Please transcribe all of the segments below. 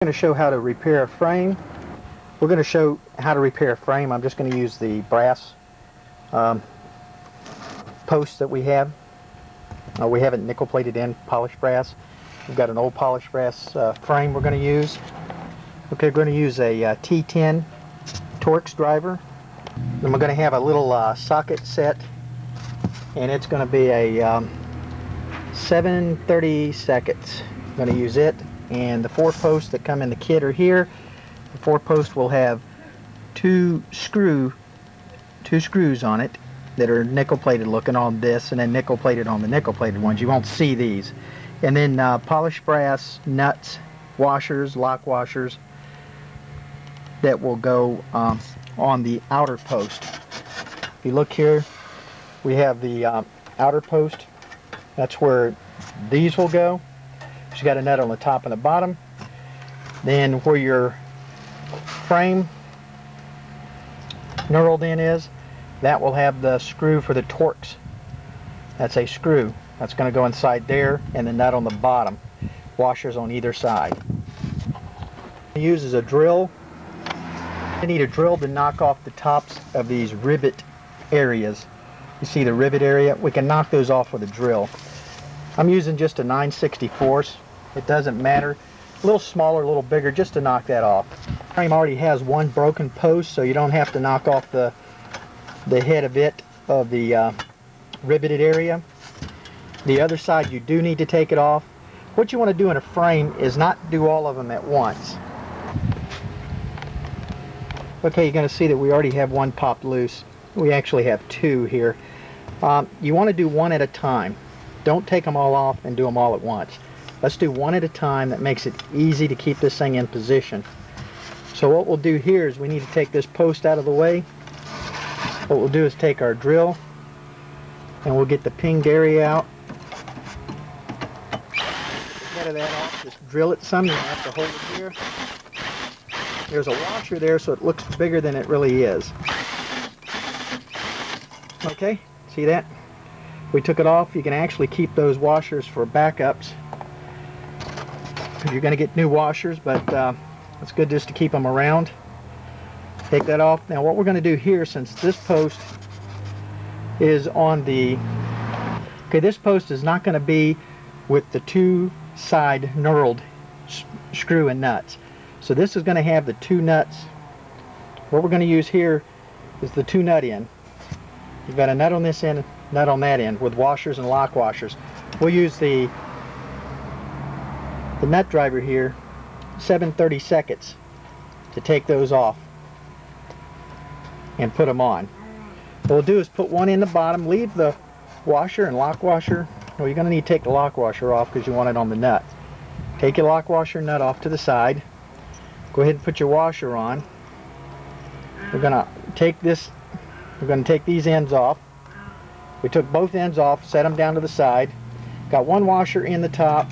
I'm going to show how to repair a frame. We're going to show how to repair a frame. I'm just going to use the brass posts that we have. We have it nickel plated in polished brass. We've got an old polished brass frame we're going to use. Okay, we're going to use a T10 Torx driver. Then we're going to have a little socket set, and it's going to be a 7/32. I'm going to use it, and the 4 posts that come in the kit are here. The 4 posts will have two screws on it that are nickel plated looking on this, and then nickel plated on the nickel plated ones. You won't see these. And then polished brass nuts, washers, lock washers that will go on the outer post. If you look here, we have the outer post. That's where these will go. You got a nut on the top and the bottom. Then where your frame knurled in is, that will have the screw for the Torx. That's a screw. That's going to go inside there, and the nut on the bottom. Washers on either side. Use is a drill. I need a drill to knock off the tops of these rivet areas. You see the rivet area? We can knock those off with a drill. I'm using just a 9/64. It doesn't matter. A little smaller, a little bigger, just to knock that off. The frame already has one broken post, so you don't have to knock off the head of it, of the riveted area. The other side, you do need to take it off. What you want to do in a frame is not do all of them at once. Okay, you're going to see that we already have one popped loose. We actually have 2 here. You want to do one at a time. Don't take them all off and do them all at once. Let's do one at a time. That makes it easy to keep this thing in position. So what we'll do here is we need to take this post out of the way. What we'll do is take our drill, and we'll get the pinged area out. Get of that off. Just drill it some. You have to hold it here. There's a washer there, so it looks bigger than it really is. Okay, see that? We took it off. You can actually keep those washers for backups. You're going to get new washers, but it's good just to keep them around. Take that off. Now what we're going to do here, since this post is on the... Okay, this post is not going to be with the 2 side knurled screw and nuts. So this is going to have the 2 nuts. What we're going to use here is the 2 nut end. You've got a nut on this end, nut on that end, with washers and lock washers. We'll use the nut driver here, 7/32 to take those off and put them on. What we'll do is put one in the bottom, leave the washer and lock washer. Well, you're going to need to take the lock washer off because you want it on the nut. Take your lock washer nut off to the side. Go ahead and put your washer on. We're going to take these ends off. We took both ends off, set them down to the side. Got one washer in the top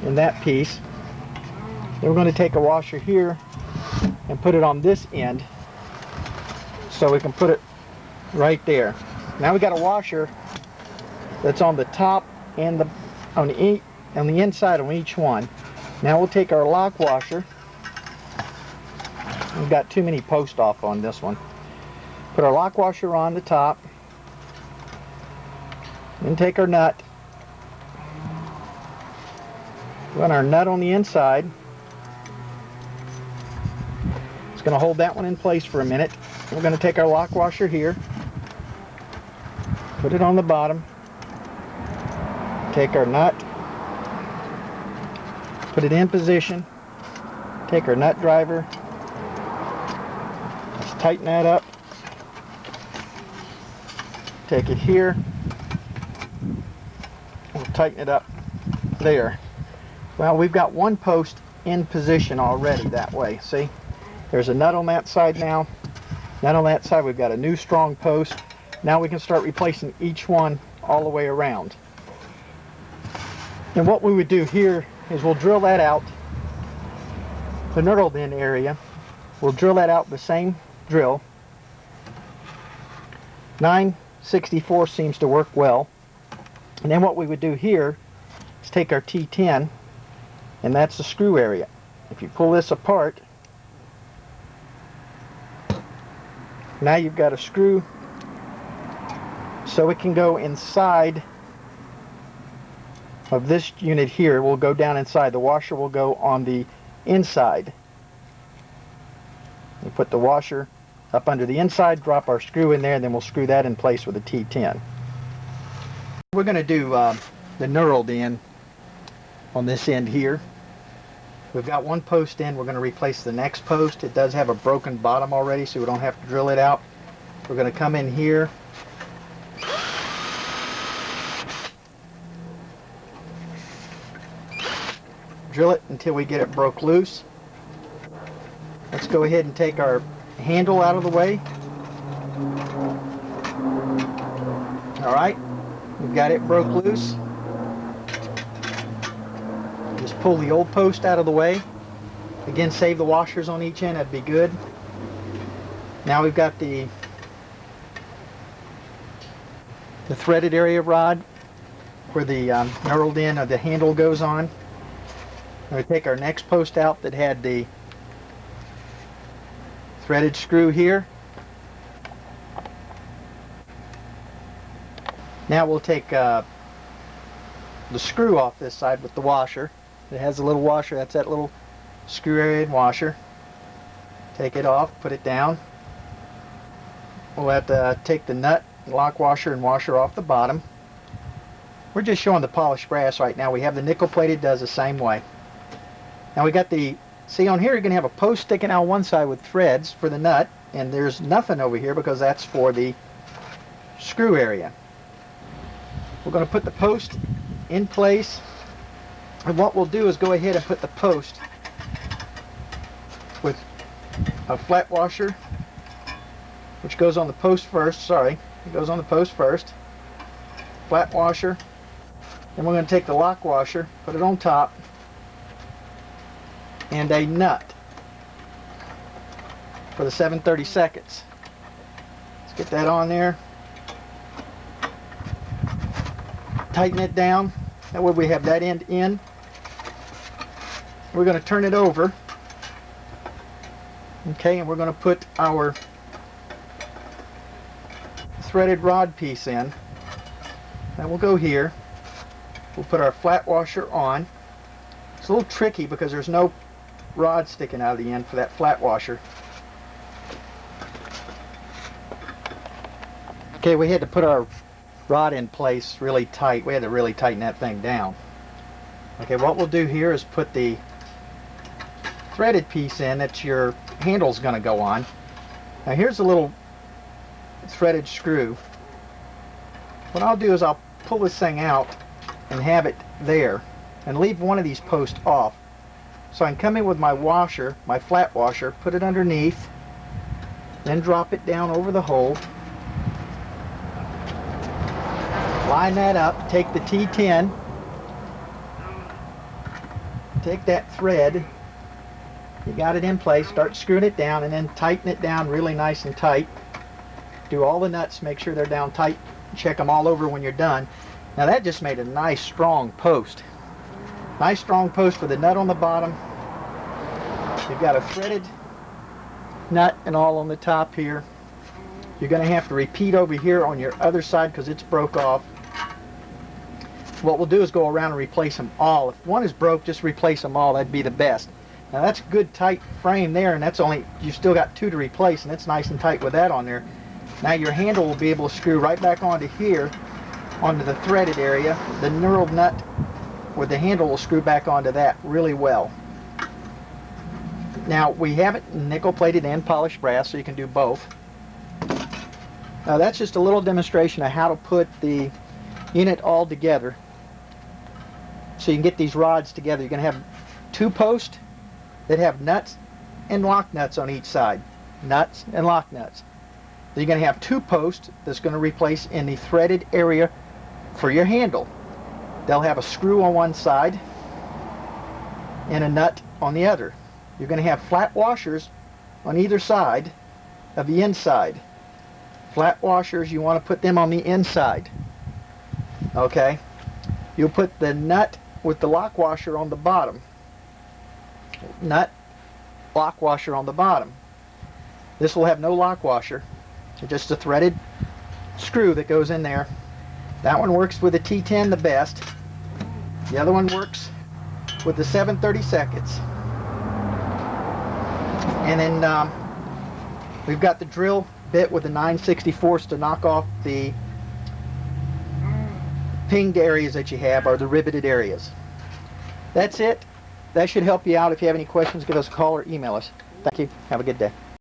in that piece. Then we're going to take a washer here and put it on this end so we can put it right there. Now we got a washer that's on the top and on the inside on each one. Now we'll take our lock washer. We've got too many posts off on this one. Put our lock washer on the top. Then take our nut. Run our nut on the inside. It's going to hold that one in place for a minute. We're going to take our lock washer here. Put it on the bottom. Take our nut. Put it in position. Take our nut driver. Let's tighten that up. Take it here. We'll tighten it up there. Well, we've got one post in position already that way. See? There's a nut on that side now. Nut on that side. We've got a new strong post. Now we can start replacing each one all the way around. And what we would do here is we'll drill that out. The knurled in area. We'll drill that out with the same drill. 9/64 seems to work well. And then what we would do here is take our T10, and that's the screw area. if you pull this apart, now you've got a screw so it can go inside of this unit here. Will go down inside. The washer will go on the inside. We put the washer up under the inside, drop our screw in there, and then we'll screw that in place with a T10. We're going to do the knurled in on this end here. We've got one post in. We're going to replace the next post. It does have a broken bottom already, so we don't have to drill it out. We're going to come in here, drill it until we get it broke loose. Let's go ahead and take our handle out of the way. Alright, we've got it broke loose. Just pull the old post out of the way. Again, save the washers on each end, that'd be good. Now we've got the threaded area rod where the knurled in of the handle goes on. We're going to take our next post out that had the threaded screw here. Now we'll take the screw off this side with the washer. It has a little washer, that's that little screw area and washer. Take it off, put it down. We'll have to take the nut, lock washer, and washer off the bottom. We're just showing the polished brass right now. We have the nickel plated, does the same way. Now we got the, see on here you're going to have a post sticking out one side with threads for the nut, and there's nothing over here because that's for the screw area. We're going to put the post in place, and what we'll do is go ahead and put the post with a flat washer, which goes on the post first, it goes on the post first, flat washer, then we're going to take the lock washer, put it on top, and a nut for the 7/32. Let's get that on there. Tighten it down. That way we have that end in. We're going to turn it over. Okay, and we're going to put our threaded rod piece in. Now we'll go here. We'll put our flat washer on. It's a little tricky because there's no rod sticking out of the end for that flat washer. Okay, we had to put our rod in place really tight. We had to really tighten that thing down. Okay, what we'll do here is put the threaded piece in that your handle's going to go on. Now here's a little threaded screw. What I'll do is I'll pull this thing out and have it there and leave one of these posts off. So I can come in with my washer, my flat washer, put it underneath, then drop it down over the hole. Line that up, take the T10, take that thread, you got it in place, start screwing it down, and then tighten it down really nice and tight. Do all the nuts, make sure they're down tight, check them all over when you're done. Now that just made a nice strong post. Nice strong post with a nut on the bottom. You've got a threaded nut and all on the top here. You're going to have to repeat over here on your other side because it's broke off. What we'll do is go around and replace them all. If one is broke, just replace them all. That'd be the best. Now that's a good tight frame there, and that's only, you still got two to replace, and it's nice and tight with that on there. Now your handle will be able to screw right back onto here, onto the threaded area. The knurled nut with the handle will screw back onto that really well. Now we have it nickel plated and polished brass, so you can do both. Now that's just a little demonstration of how to put the unit all together so you can get these rods together. You're going to have two posts that have nuts and lock nuts on each side. Nuts and lock nuts. Then you're going to have two posts that's going to replace in the threaded area for your handle. They'll have a screw on one side and a nut on the other. You're going to have flat washers on either side of the inside. Flat washers, you want to put them on the inside. Okay? You'll put the nut with the lock washer on the bottom. nut lock washer on the bottom. This will have no lock washer. It's just a threaded screw that goes in there. That one works with the T10 the best. The other one works with the 7/32. And then we've got the drill bit with the 9/64 to knock off the pinged areas that you have, or the riveted areas. That's it. That should help you out. If you have any questions, give us a call or email us. Thank you. Have a good day.